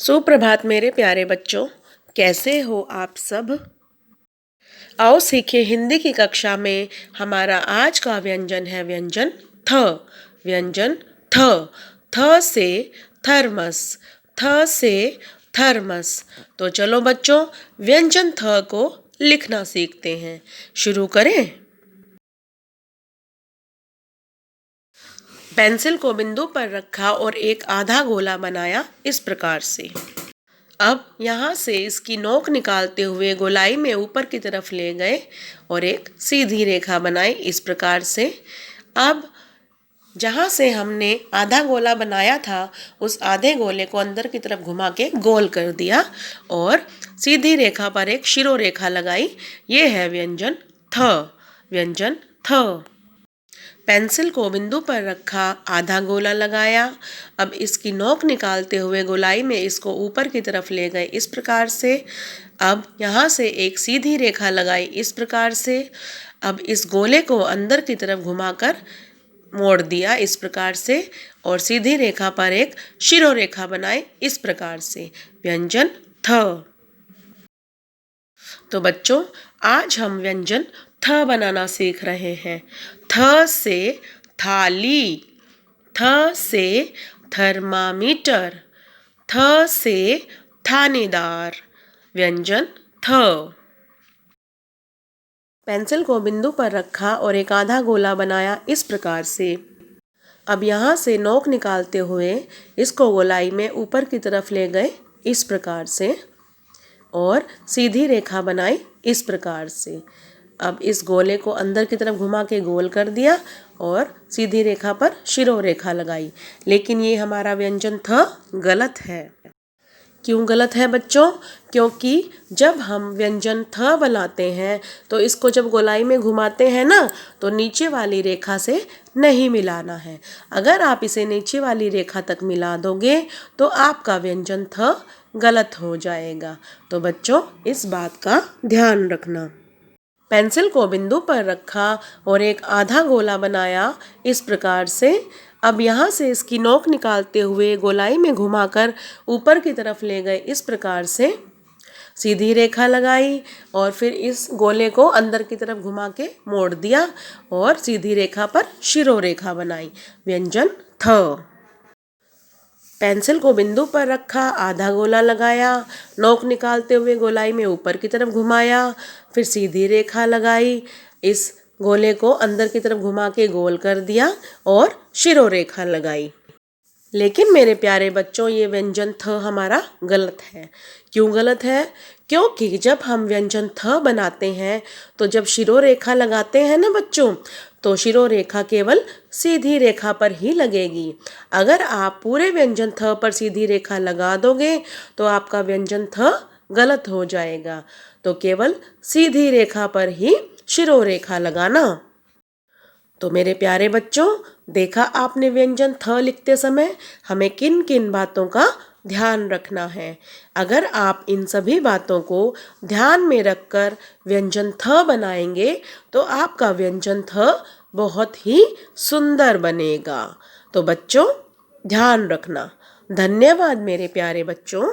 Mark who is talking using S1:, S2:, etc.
S1: सुप्रभात मेरे प्यारे बच्चों, कैसे हो आप सब। आओ सीखे हिंदी की कक्षा में हमारा आज का व्यंजन है व्यंजन थ। व्यंजन थ। थ से थर्मस। थ से थर्मस। तो चलो बच्चों, व्यंजन थ को लिखना सीखते हैं। शुरू करें। पेंसिल को बिंदु पर रखा और एक आधा गोला बनाया इस प्रकार से। अब यहाँ से इसकी नोक निकालते हुए गोलाई में ऊपर की तरफ ले गए और एक सीधी रेखा बनाई इस प्रकार से। अब जहाँ से हमने आधा गोला बनाया था उस आधे गोले को अंदर की तरफ घुमा के गोल कर दिया और सीधी रेखा पर एक शिरो रेखा लगाई। ये है व्यंजन थ। व्यंजन थ। पेंसिल को बिंदु पर रखा, आधा गोला लगाया। अब इसकी नोक निकालते हुए गोलाई में इसको ऊपर की तरफ ले गए इस प्रकार से। अब यहाँ से एक सीधी रेखा लगाई इस प्रकार से। अब इस गोले को अंदर की तरफ घुमाकर मोड़ दिया इस प्रकार से और सीधी रेखा पर एक शिरो रेखा बनाई इस प्रकार से। व्यंजन थ। तो बच्चों, आज हम व्यंजन थ बनाना सीख रहे हैं। थ से थाली। थ से थर्मामीटर। थ से थानेदार। व्यंजन थ। पेंसिल को बिंदु पर रखा और एक आधा गोला बनाया इस प्रकार से। अब यहाँ से नोक निकालते हुए इसको गोलाई में ऊपर की तरफ ले गए इस प्रकार से और सीधी रेखा बनाई इस प्रकार से। अब इस गोले को अंदर की तरफ घुमा के गोल कर दिया और सीधी रेखा पर शिरो रेखा लगाई। लेकिन ये हमारा व्यंजन थ गलत है। क्यों गलत है बच्चों? क्योंकि जब हम व्यंजन थ बनाते हैं तो इसको जब गोलाई में घुमाते हैं ना, तो नीचे वाली रेखा से नहीं मिलाना है। अगर आप इसे नीचे वाली रेखा तक मिला दोगे तो आपका व्यंजन थ गलत हो जाएगा। तो बच्चों, इस बात का ध्यान रखना। पेंसिल को बिंदु पर रखा और एक आधा गोला बनाया इस प्रकार से। अब यहाँ से इसकी नोक निकालते हुए गोलाई में घुमाकर ऊपर की तरफ ले गए इस प्रकार से। सीधी रेखा लगाई और फिर इस गोले को अंदर की तरफ घुमा के मोड़ दिया और सीधी रेखा पर शिरो रेखा बनाई। व्यंजन थ। पेंसिल को बिंदु पर रखा, आधा गोला लगाया, नोक निकालते हुए गोलाई में ऊपर की तरफ घुमाया, फिर सीधी रेखा लगाई, इस गोले को अंदर की तरफ घुमा के गोल कर दिया और शिरो रेखा लगाई। लेकिन मेरे प्यारे बच्चों, ये व्यंजन थ हमारा गलत है। क्यों गलत है? क्योंकि जब हम व्यंजन थ बनाते हैं तो जब शिरो रेखा लगाते हैं ना बच्चों, तो शिरो रेखा केवल सीधी रेखा पर ही लगेगी। अगर आप पूरे व्यंजन थ पर सीधी रेखा लगा दोगे तो आपका व्यंजन थ गलत हो जाएगा। तो केवल सीधी रेखा पर ही शिरो रेखा लगाना। तो मेरे प्यारे बच्चों, देखा आपने व्यंजन थ लिखते समय हमें किन किन बातों का ध्यान रखना है। अगर आप इन सभी बातों को ध्यान में रखकर व्यंजन थ बनाएंगे तो आपका व्यंजन थ बहुत ही सुंदर बनेगा। तो बच्चों, ध्यान रखना। धन्यवाद मेरे प्यारे बच्चों।